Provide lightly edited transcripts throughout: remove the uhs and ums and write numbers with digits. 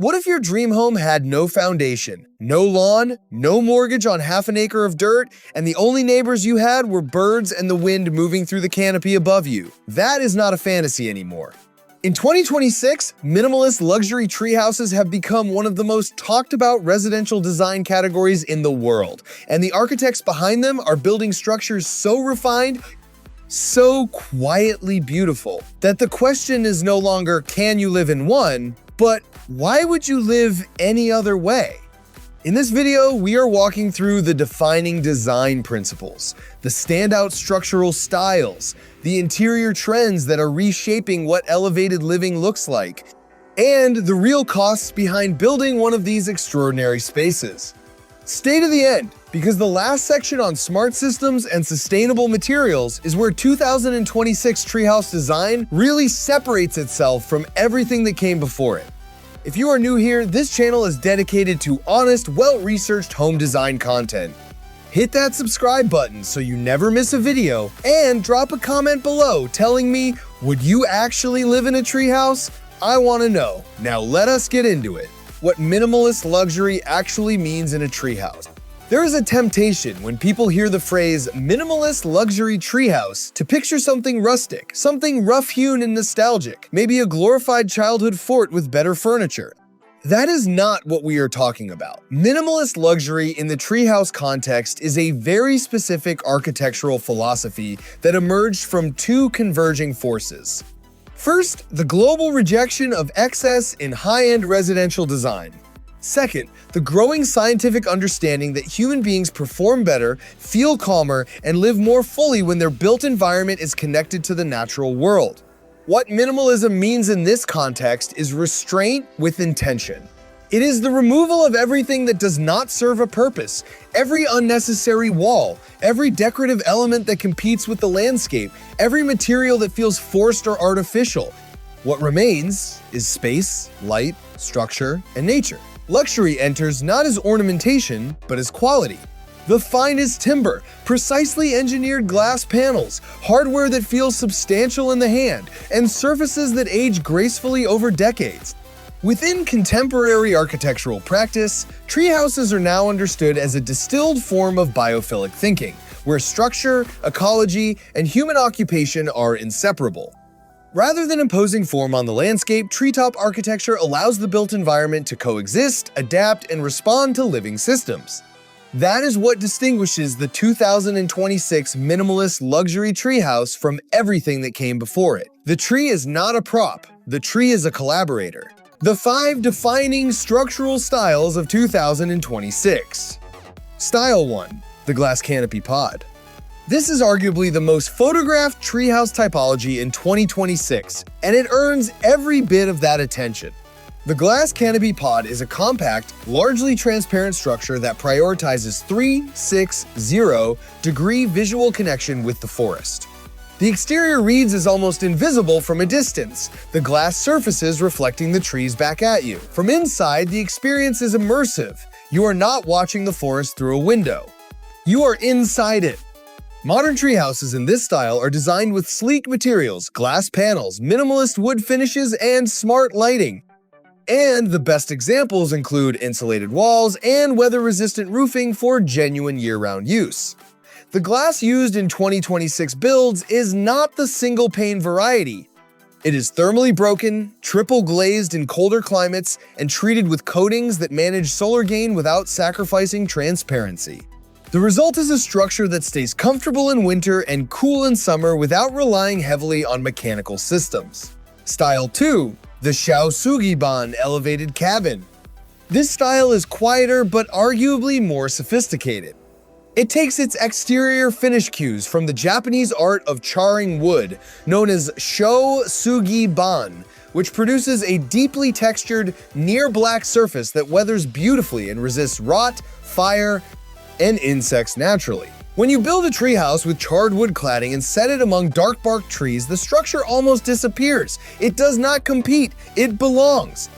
What if your dream home had no foundation, no lawn, no mortgage on half an acre of dirt, and the only neighbors you had were birds and the wind moving through the canopy above you? That is not a fantasy anymore. In 2026, minimalist luxury tree houses have become one of the most talked about residential design categories in the world, and the architects behind them are building structures so refined, so quietly beautiful, that the question is no longer, can you live in one, but why would you live any other way? In this video, we are walking through the defining design principles, the standout structural styles, the interior trends that are reshaping what elevated living looks like, and the real costs behind building one of these extraordinary spaces. Stay to the end, because the last section on smart systems and sustainable materials is where 2026 treehouse design really separates itself from everything that came before it. If you are new here, this channel is dedicated to honest, well-researched home design content. Hit that subscribe button so you never miss a video, and drop a comment below telling me, would you actually live in a treehouse? I want to know. Now let us get into it. What minimalist luxury actually means in a treehouse. There is a temptation when people hear the phrase minimalist luxury treehouse to picture something rustic, something rough-hewn and nostalgic, maybe a glorified childhood fort with better furniture. That is not what we are talking about. Minimalist luxury in the treehouse context is a very specific architectural philosophy that emerged from two converging forces. First, the global rejection of excess in high-end residential design. Second, the growing scientific understanding that human beings perform better, feel calmer, and live more fully when their built environment is connected to the natural world. What minimalism means in this context is restraint with intention. It is the removal of everything that does not serve a purpose, every unnecessary wall, every decorative element that competes with the landscape, every material that feels forced or artificial. What remains is space, light, structure, and nature. Luxury enters not as ornamentation, but as quality. The finest timber, precisely engineered glass panels, hardware that feels substantial in the hand, and surfaces that age gracefully over decades. Within contemporary architectural practice, treehouses are now understood as a distilled form of biophilic thinking, where structure, ecology, and human occupation are inseparable. Rather than imposing form on the landscape, treetop architecture allows the built environment to coexist, adapt, and respond to living systems. That is what distinguishes the 2026 minimalist luxury treehouse from everything that came before it. The tree is not a prop, the tree is a collaborator. The 5 defining structural styles of 2026. Style 1. The glass canopy pod. This is arguably the most photographed treehouse typology in 2026, and it earns every bit of that attention. The glass canopy pod is a compact, largely transparent structure that prioritizes 360-degree visual connection with the forest. The exterior reads as almost invisible from a distance, the glass surfaces reflecting the trees back at you. From inside, the experience is immersive. You are not watching the forest through a window. You are inside it. Modern treehouses in this style are designed with sleek materials, glass panels, minimalist wood finishes, and smart lighting. And the best examples include insulated walls and weather-resistant roofing for genuine year-round use. The glass used in 2026 builds is not the single-pane variety. It is thermally broken, triple glazed in colder climates, and treated with coatings that manage solar gain without sacrificing transparency. The result is a structure that stays comfortable in winter and cool in summer without relying heavily on mechanical systems. Style 2. The Shaosugiban elevated cabin. This style is quieter but arguably more sophisticated. It takes its exterior finish cues from the Japanese art of charring wood, known as Shosugiban, which produces a deeply textured, near-black surface that weathers beautifully and resists rot, fire, and insects naturally. When you build a treehouse with charred wood cladding and set it among dark bark trees, the structure almost disappears. It does not compete, it belongs.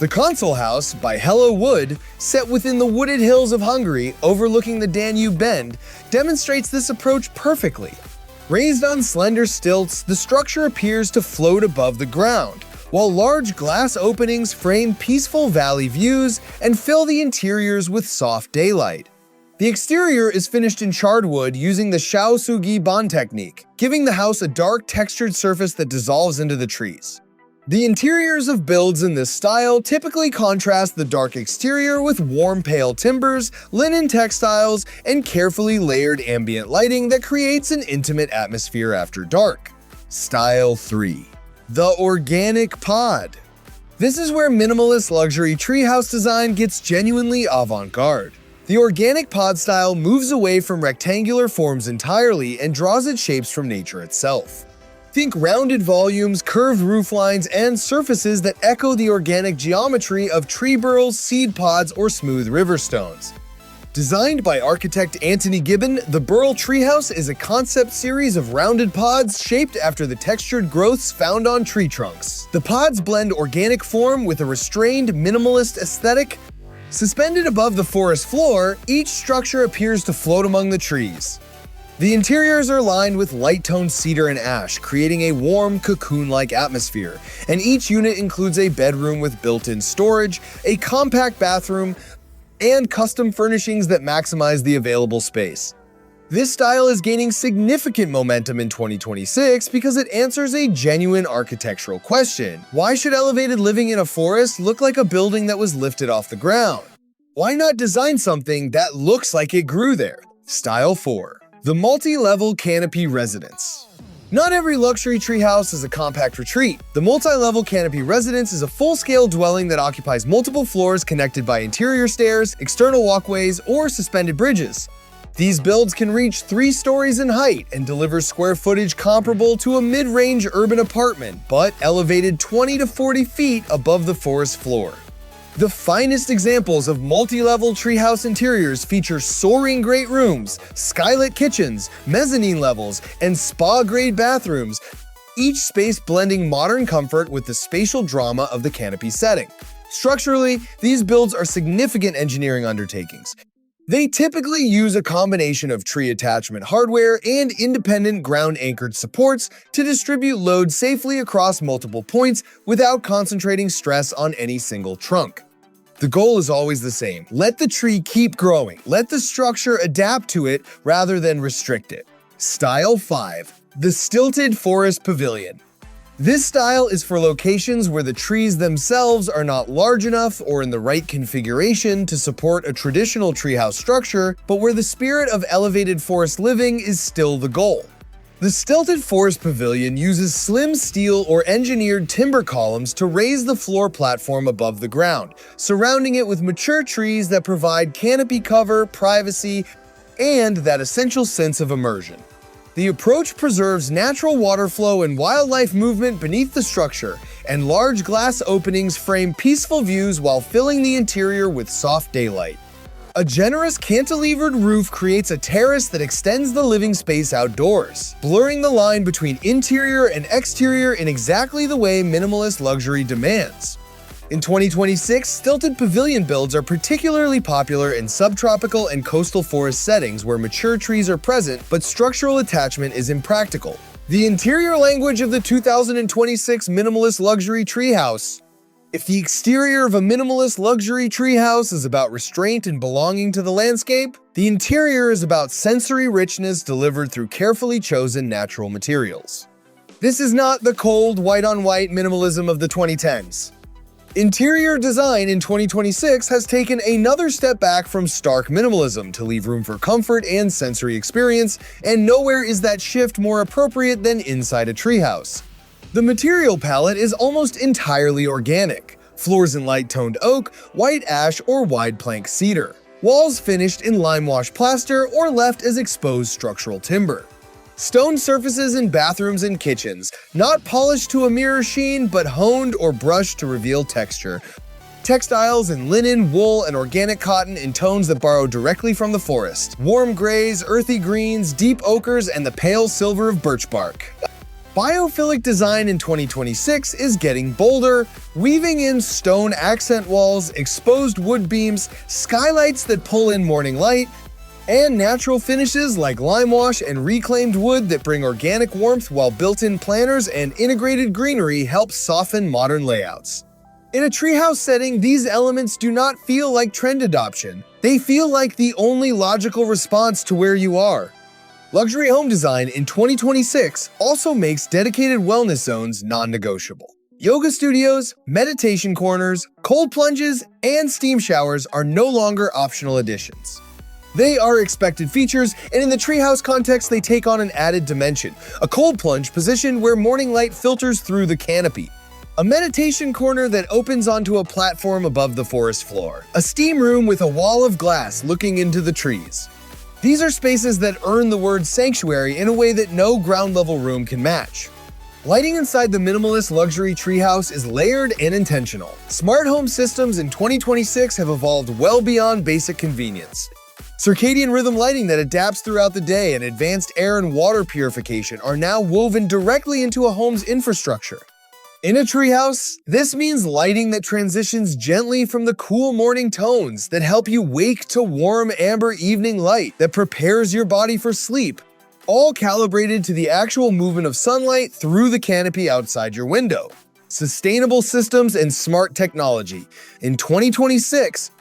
The Console House by Hello Wood, set within the wooded hills of Hungary overlooking the Danube Bend, demonstrates this approach perfectly. Raised on slender stilts, the structure appears to float above the ground, while large glass openings frame peaceful valley views and fill the interiors with soft daylight. The exterior is finished in charred wood using the Shaosugi bond technique, giving the house a dark, textured surface that dissolves into the trees. The interiors of builds in this style typically contrast the dark exterior with warm, pale timbers, linen textiles, and carefully layered ambient lighting that creates an intimate atmosphere after dark. Style 3. The Organic Pod. This is where minimalist luxury treehouse design gets genuinely avant-garde. The organic pod style moves away from rectangular forms entirely and draws its shapes from nature itself. Think rounded volumes, curved rooflines, and surfaces that echo the organic geometry of tree burls, seed pods, or smooth river stones. Designed by architect Anthony Gibbon, the Burl Treehouse is a concept series of rounded pods shaped after the textured growths found on tree trunks. The pods blend organic form with a restrained, minimalist aesthetic. Suspended above the forest floor, each structure appears to float among the trees. The interiors are lined with light-toned cedar and ash, creating a warm, cocoon-like atmosphere, and each unit includes a bedroom with built-in storage, a compact bathroom, and custom furnishings that maximize the available space. This style is gaining significant momentum in 2026 because it answers a genuine architectural question. Why should elevated living in a forest look like a building that was lifted off the ground? Why not design something that looks like it grew there? Style 4. The Multi-Level Canopy Residence. Not every luxury treehouse is a compact retreat. The multi-level canopy residence is a full-scale dwelling that occupies multiple floors connected by interior stairs, external walkways, or suspended bridges. These builds can reach 3 stories in height and deliver square footage comparable to a mid-range urban apartment, but elevated 20 to 40 feet above the forest floor. The finest examples of multi-level treehouse interiors feature soaring great rooms, skylit kitchens, mezzanine levels, and spa-grade bathrooms, each space blending modern comfort with the spatial drama of the canopy setting. Structurally, these builds are significant engineering undertakings. They typically use a combination of tree attachment hardware and independent ground-anchored supports to distribute load safely across multiple points without concentrating stress on any single trunk. The goal is always the same. Let the tree keep growing. Let the structure adapt to it rather than restrict it. Style 5. The Stilted Forest Pavilion. This style is for locations where the trees themselves are not large enough or in the right configuration to support a traditional treehouse structure, but where the spirit of elevated forest living is still the goal. The Stilted Forest Pavilion uses slim steel or engineered timber columns to raise the floor platform above the ground, surrounding it with mature trees that provide canopy cover, privacy, and that essential sense of immersion. The approach preserves natural water flow and wildlife movement beneath the structure, and large glass openings frame peaceful views while filling the interior with soft daylight. A generous cantilevered roof creates a terrace that extends the living space outdoors, blurring the line between interior and exterior in exactly the way minimalist luxury demands. In 2026, stilted pavilion builds are particularly popular in subtropical and coastal forest settings where mature trees are present but structural attachment is impractical. The interior language of the 2026 minimalist luxury treehouse. If the exterior of a minimalist luxury treehouse is about restraint and belonging to the landscape, the interior is about sensory richness delivered through carefully chosen natural materials. This is not the cold, white-on-white minimalism of the 2010s. Interior design in 2026 has taken another step back from stark minimalism to leave room for comfort and sensory experience, and nowhere is that shift more appropriate than inside a treehouse. The material palette is almost entirely organic. Floors in light-toned oak, white ash, or wide plank cedar. Walls finished in lime-wash plaster or left as exposed structural timber. Stone surfaces in bathrooms and kitchens, not polished to a mirror sheen, but honed or brushed to reveal texture. Textiles in linen, wool, and organic cotton in tones that borrow directly from the forest. Warm grays, earthy greens, deep ochres, and the pale silver of birch bark. Biophilic design in 2026 is getting bolder, weaving in stone accent walls, exposed wood beams, skylights that pull in morning light, And natural finishes like lime wash and reclaimed wood that bring organic warmth, while built-in planters and integrated greenery help soften modern layouts. In a treehouse setting, these elements do not feel like trend adoption. They feel like the only logical response to where you are. Luxury home design in 2026 also makes dedicated wellness zones non-negotiable. Yoga studios, meditation corners, cold plunges, and steam showers are no longer optional additions. They are expected features, and in the treehouse context, they take on an added dimension: a cold plunge positioned where morning light filters through the canopy, a meditation corner that opens onto a platform above the forest floor, a steam room with a wall of glass looking into the trees. These are spaces that earn the word sanctuary in a way that no ground-level room can match. Lighting inside the minimalist luxury treehouse is layered and intentional. Smart home systems in 2026 have evolved well beyond basic convenience. Circadian rhythm lighting that adapts throughout the day and advanced air and water purification are now woven directly into a home's infrastructure. In a treehouse, this means lighting that transitions gently from the cool morning tones that help you wake to warm amber evening light that prepares your body for sleep, all calibrated to the actual movement of sunlight through the canopy outside your window. Sustainable systems and smart technology. In 2026,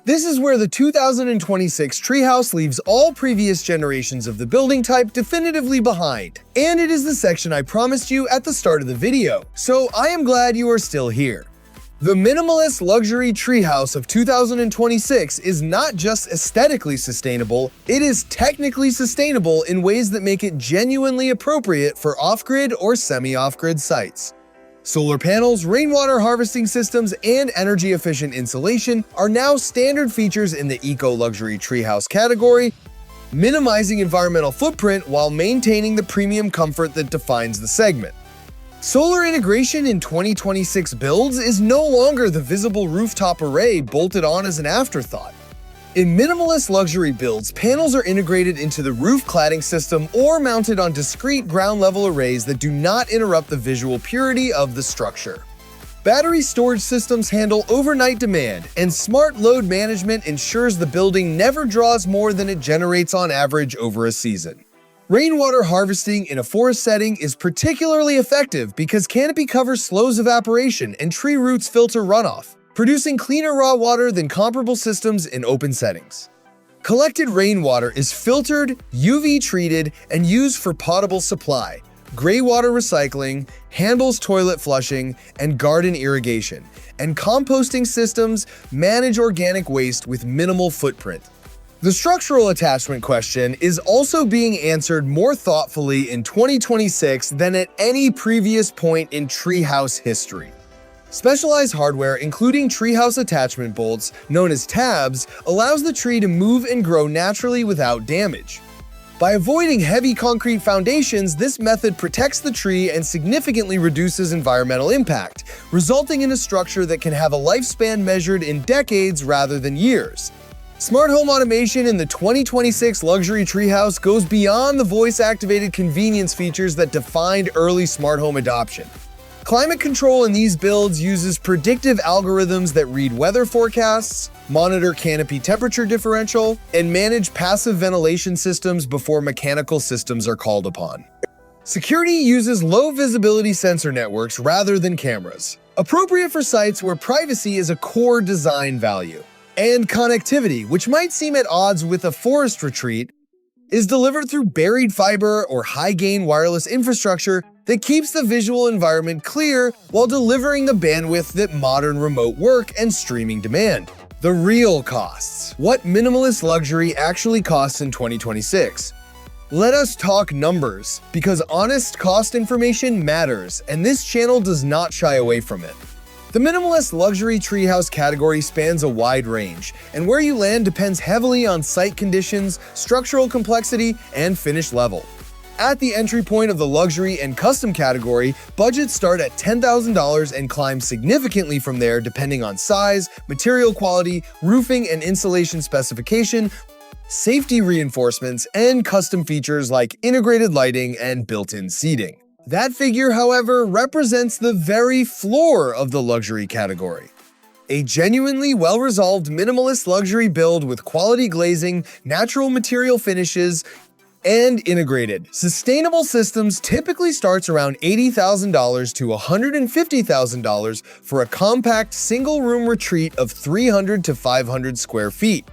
this is where the 2026 treehouse leaves all previous generations of the building type definitively behind. And it is the section I promised you at the start of the video, so I am glad you are still here. The minimalist luxury treehouse of 2026 is not just aesthetically sustainable, it is technically sustainable in ways that make it genuinely appropriate for off-grid or semi-off-grid sites. Solar panels, rainwater harvesting systems, and energy-efficient insulation are now standard features in the eco-luxury treehouse category, minimizing environmental footprint while maintaining the premium comfort that defines the segment. Solar integration in 2026 builds is no longer the visible rooftop array bolted on as an afterthought. In minimalist luxury builds, panels are integrated into the roof cladding system or mounted on discrete ground-level arrays that do not interrupt the visual purity of the structure. Battery storage systems handle overnight demand, and smart load management ensures the building never draws more than it generates on average over a season. Rainwater harvesting in a forest setting is particularly effective because canopy cover slows evaporation and tree roots filter runoff, producing cleaner raw water than comparable systems in open settings. Collected rainwater is filtered, UV treated, and used for potable supply, gray water recycling, handles toilet flushing, and garden irrigation, and composting systems manage organic waste with minimal footprint. The structural attachment question is also being answered more thoughtfully in 2026 than at any previous point in treehouse history. Specialized hardware, including Treehouse Attachment Bolts, known as tabs, allows the tree to move and grow naturally without damage. By avoiding heavy concrete foundations, this method protects the tree and significantly reduces environmental impact, resulting in a structure that can have a lifespan measured in decades rather than years. Smart home automation in the 2026 luxury treehouse goes beyond the voice-activated convenience features that defined early smart home adoption. Climate control in these builds uses predictive algorithms that read weather forecasts, monitor canopy temperature differential, and manage passive ventilation systems before mechanical systems are called upon. Security uses low-visibility sensor networks rather than cameras, appropriate for sites where privacy is a core design value. And connectivity, which might seem at odds with a forest retreat, is delivered through buried fiber or high-gain wireless infrastructure that keeps the visual environment clear while delivering the bandwidth that modern remote work and streaming demand. The real costs. What minimalist luxury actually costs in 2026. Let us talk numbers, because honest cost information matters, and this channel does not shy away from it. The minimalist luxury treehouse category spans a wide range, and where you land depends heavily on site conditions, structural complexity, and finish level. At the entry point of the luxury and custom category, budgets start at $10,000 and climb significantly from there depending on size, material quality, roofing and insulation specification, safety reinforcements, and custom features like integrated lighting and built-in seating. That figure, however, represents the very floor of the luxury category. A genuinely well-resolved minimalist luxury build with quality glazing, natural material finishes, and integrated. Sustainable systems typically starts around $80,000 to $150,000 for a compact single-room retreat of 300 to 500 square feet.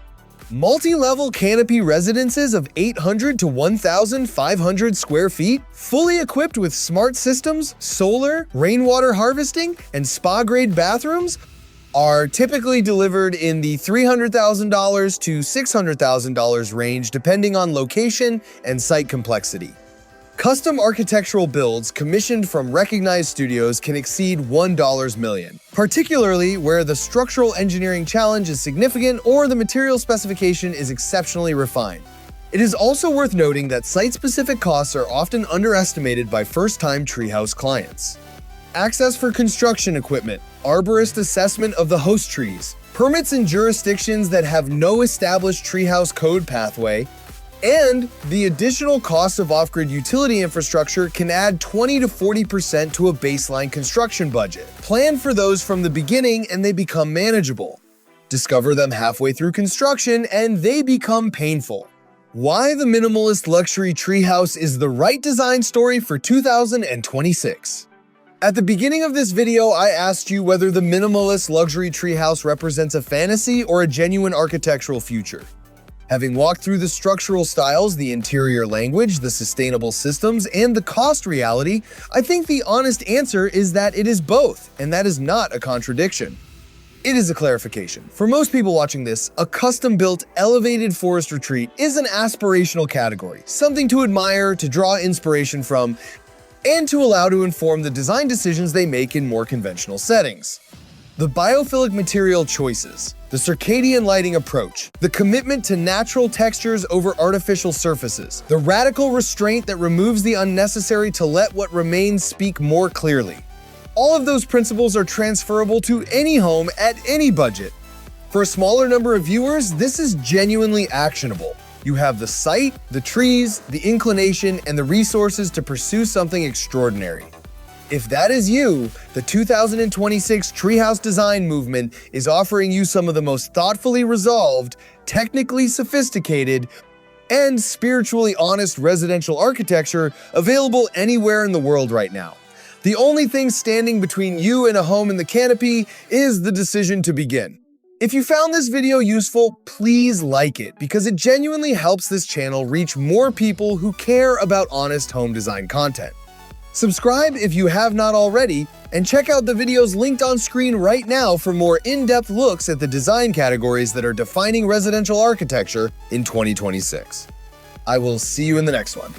Multi-level canopy residences of 800 to 1,500 square feet, fully equipped with smart systems, solar, rainwater harvesting, and spa-grade bathrooms, are typically delivered in the $300,000 to $600,000 range depending on location and site complexity. Custom architectural builds commissioned from recognized studios can exceed $1 million, particularly where the structural engineering challenge is significant or the material specification is exceptionally refined. It is also worth noting that site-specific costs are often underestimated by first-time Treehouse clients. Access for construction equipment, arborist assessment of the host trees, permits in jurisdictions that have no established Treehouse code pathway, and the additional cost of off-grid utility infrastructure can add 20 to 40% to a baseline construction budget. Plan for those from the beginning and they become manageable. Discover them halfway through construction and they become painful. Why the Minimalist Luxury Treehouse is the right design story for 2026. At the beginning of this video, I asked you whether the Minimalist Luxury Treehouse represents a fantasy or a genuine architectural future. Having walked through the structural styles, the interior language, the sustainable systems, and the cost reality, I think the honest answer is that it is both, and that is not a contradiction. It is a clarification. For most people watching this, a custom-built, elevated forest retreat is an aspirational category, something to admire, to draw inspiration from, and to allow to inform the design decisions they make in more conventional settings. The biophilic material choices, the circadian lighting approach, the commitment to natural textures over artificial surfaces, the radical restraint that removes the unnecessary to let what remains speak more clearly. All of those principles are transferable to any home at any budget. For a smaller number of viewers, this is genuinely actionable. You have the site, the trees, the inclination, and the resources to pursue something extraordinary. If that is you, the 2026 Treehouse design movement is offering you some of the most thoughtfully resolved, technically sophisticated, and spiritually honest residential architecture available anywhere in the world right now. The only thing standing between you and a home in the canopy is the decision to begin. If you found this video useful, please like it because it genuinely helps this channel reach more people who care about honest home design content. Subscribe if you have not already, and check out the videos linked on screen right now for more in-depth looks at the design categories that are defining residential architecture in 2026. I will see you in the next one.